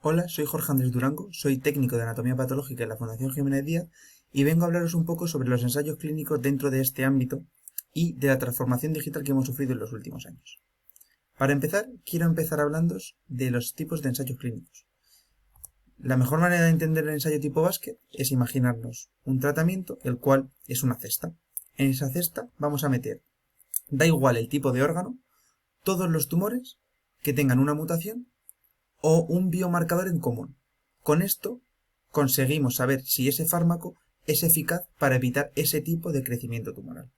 Hola, soy Jorge Andrés Durango, soy técnico de anatomía patológica en la Fundación Jiménez Díaz y vengo a hablaros un poco sobre los ensayos clínicos dentro de este ámbito y de la transformación digital que hemos sufrido en los últimos años. Para empezar, quiero empezar hablándoos de los tipos de ensayos clínicos. La mejor manera de entender el ensayo tipo básquet es imaginarnos un tratamiento, el cual es una cesta. En esa cesta vamos a meter, da igual el tipo de órgano, todos los tumores que tengan una mutación o un biomarcador en común. Con esto conseguimos saber si ese fármaco es eficaz para evitar ese tipo de crecimiento tumoral.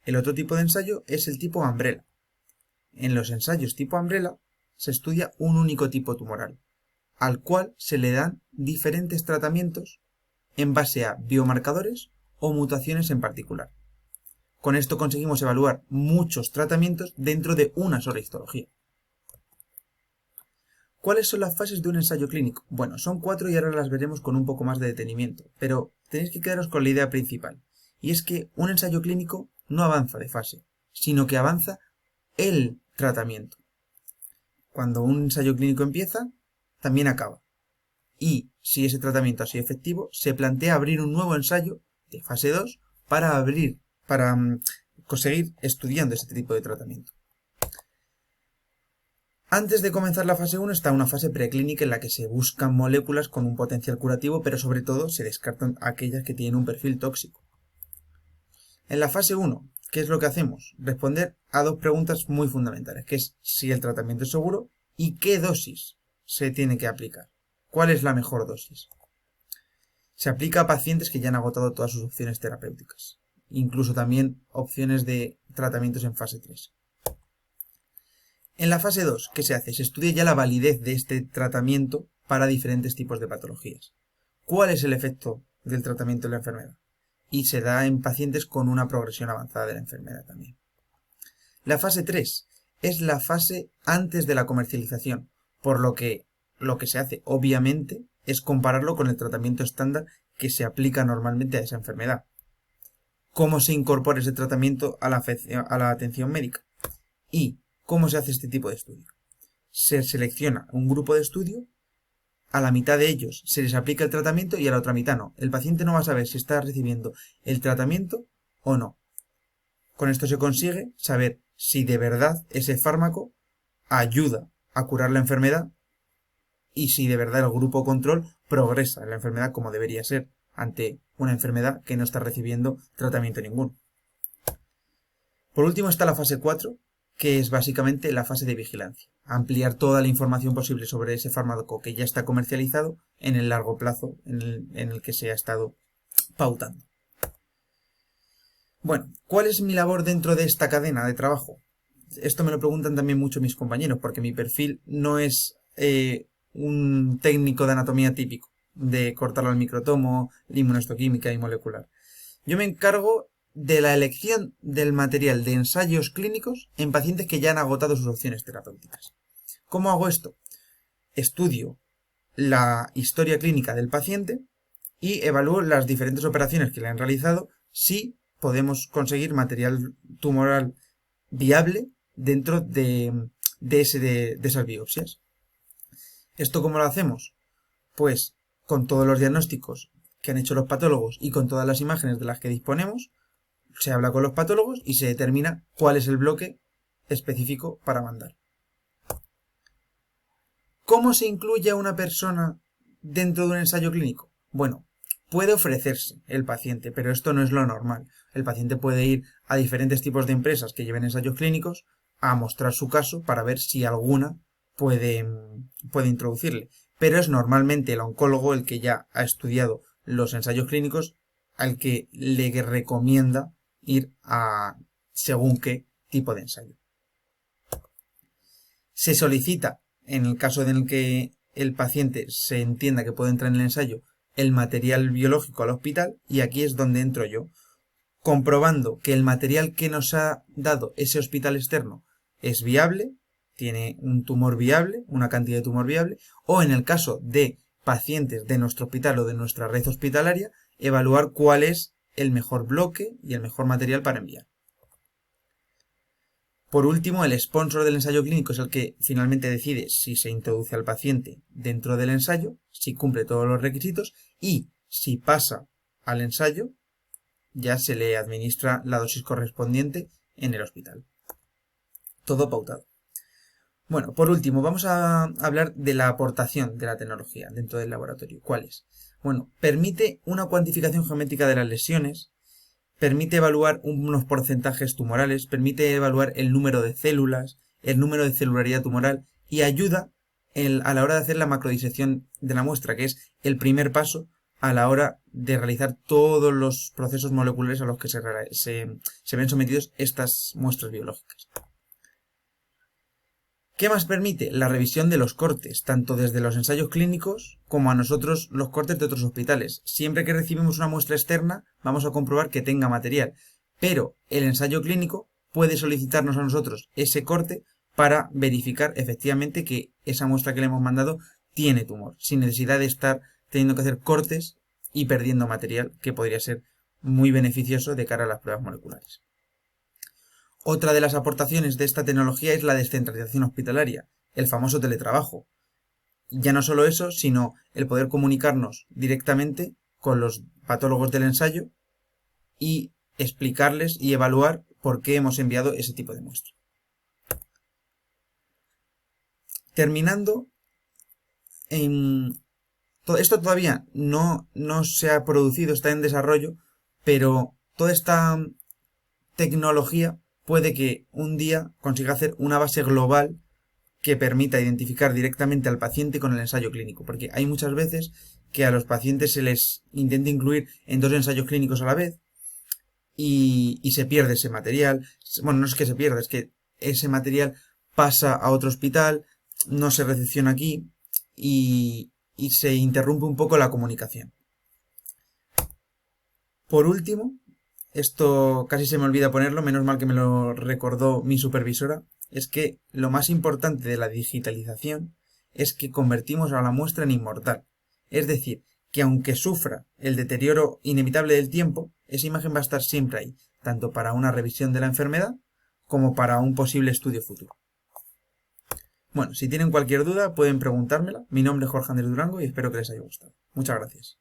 El otro tipo de ensayo es el tipo Umbrella. En los ensayos tipo Umbrella se estudia un único tipo tumoral, al cual se le dan diferentes tratamientos en base a biomarcadores o mutaciones en particular. Con esto conseguimos evaluar muchos tratamientos dentro de una sola histología. ¿Cuáles son las fases de un ensayo clínico? Bueno, son 4 y ahora las veremos con un poco más de detenimiento, pero tenéis que quedaros con la idea principal, y es que un ensayo clínico no avanza de fase, sino que avanza el tratamiento. Cuando un ensayo clínico empieza, también acaba. Y si ese tratamiento ha sido efectivo, se plantea abrir un nuevo ensayo de fase 2 para conseguir estudiando ese tipo de tratamiento. Antes de comenzar la fase 1 está una fase preclínica en la que se buscan moléculas con un potencial curativo, pero sobre todo se descartan aquellas que tienen un perfil tóxico. En la fase 1, ¿qué es lo que hacemos? Responder a dos preguntas muy fundamentales, que es si el tratamiento es seguro y qué dosis se tiene que aplicar. ¿Cuál es la mejor dosis? Se aplica a pacientes que ya han agotado todas sus opciones terapéuticas, incluso también opciones de tratamientos en fase 3. En la fase 2, ¿qué se hace? Se estudia ya la validez de este tratamiento para diferentes tipos de patologías. ¿Cuál es el efecto del tratamiento en la enfermedad? Y se da en pacientes con una progresión avanzada de la enfermedad también. La fase 3 es la fase antes de la comercialización, por lo que se hace, obviamente, es compararlo con el tratamiento estándar que se aplica normalmente a esa enfermedad. ¿Cómo se incorpora ese tratamiento a la atención médica? Y ¿cómo se hace este tipo de estudio? Se selecciona un grupo de estudio, a la mitad de ellos se les aplica el tratamiento y a la otra mitad no. El paciente no va a saber si está recibiendo el tratamiento o no. Con esto se consigue saber si de verdad ese fármaco ayuda a curar la enfermedad y si de verdad el grupo control progresa en la enfermedad como debería ser ante una enfermedad que no está recibiendo tratamiento ninguno. Por último está la fase 4, que es básicamente la fase de vigilancia. Ampliar toda la información posible sobre ese fármaco que ya está comercializado en el largo plazo en el que se ha estado pautando. Bueno, ¿cuál es mi labor dentro de esta cadena de trabajo? Esto me lo preguntan también mucho mis compañeros, porque mi perfil no es un técnico de anatomía típico, de cortarlo al microtomo, inmunohistoquímica y molecular. Yo me encargo de la elección del material de ensayos clínicos en pacientes que ya han agotado sus opciones terapéuticas. ¿Cómo hago esto? Estudio la historia clínica del paciente y evalúo las diferentes operaciones que le han realizado si podemos conseguir material tumoral viable dentro de esas biopsias. ¿Esto cómo lo hacemos? Pues con todos los diagnósticos que han hecho los patólogos y con todas las imágenes de las que disponemos, se habla con los patólogos y se determina cuál es el bloque específico para mandar. ¿Cómo se incluye a una persona dentro de un ensayo clínico? Bueno, puede ofrecerse el paciente, pero esto no es lo normal. El paciente puede ir a diferentes tipos de empresas que lleven ensayos clínicos a mostrar su caso para ver si alguna puede introducirle. Pero es normalmente el oncólogo el que ya ha estudiado los ensayos clínicos al que le recomienda ir a según qué tipo de ensayo. Se solicita, en el caso en el que el paciente se entienda que puede entrar en el ensayo, el material biológico al hospital, y aquí es donde entro yo, comprobando que el material que nos ha dado ese hospital externo es viable, tiene un tumor viable, una cantidad de tumor viable, o en el caso de pacientes de nuestro hospital o de nuestra red hospitalaria, evaluar cuál es el mejor bloque y el mejor material para enviar. Por último, el sponsor del ensayo clínico es el que finalmente decide si se introduce al paciente dentro del ensayo, si cumple todos los requisitos y si pasa al ensayo, ya se le administra la dosis correspondiente en el hospital. Todo pautado. Bueno, por último, vamos a hablar de la aportación de la tecnología dentro del laboratorio. ¿Cuál es? Bueno, permite una cuantificación geométrica de las lesiones, permite evaluar unos porcentajes tumorales, permite evaluar el número de células, el número de celularidad tumoral y ayuda a la hora de hacer la macrodisección de la muestra, que es el primer paso a la hora de realizar todos los procesos moleculares a los que se ven sometidos estas muestras biológicas. ¿Qué más permite? La revisión de los cortes, tanto desde los ensayos clínicos como a nosotros los cortes de otros hospitales. Siempre que recibimos una muestra externa, vamos a comprobar que tenga material, pero el ensayo clínico puede solicitarnos a nosotros ese corte para verificar efectivamente que esa muestra que le hemos mandado tiene tumor, sin necesidad de estar teniendo que hacer cortes y perdiendo material, que podría ser muy beneficioso de cara a las pruebas moleculares. Otra de las aportaciones de esta tecnología es la descentralización hospitalaria, el famoso teletrabajo. Ya no solo eso, sino el poder comunicarnos directamente con los patólogos del ensayo y explicarles y evaluar por qué hemos enviado ese tipo de muestra. Terminando, esto todavía no se ha producido, está en desarrollo, pero toda esta tecnología puede que un día consiga hacer una base global que permita identificar directamente al paciente con el ensayo clínico, porque hay muchas veces que a los pacientes se les intenta incluir en 2 ensayos clínicos a la vez y se pierde ese material. Bueno, no es que se pierda, es que ese material pasa a otro hospital, no se recepciona aquí y se interrumpe un poco la comunicación. Por último, esto casi se me olvida ponerlo, menos mal que me lo recordó mi supervisora, es que lo más importante de la digitalización es que convertimos a la muestra en inmortal. Es decir, que aunque sufra el deterioro inevitable del tiempo, esa imagen va a estar siempre ahí, tanto para una revisión de la enfermedad como para un posible estudio futuro. Bueno, si tienen cualquier duda pueden preguntármela. Mi nombre es Jorge Andrés Durango y espero que les haya gustado. Muchas gracias.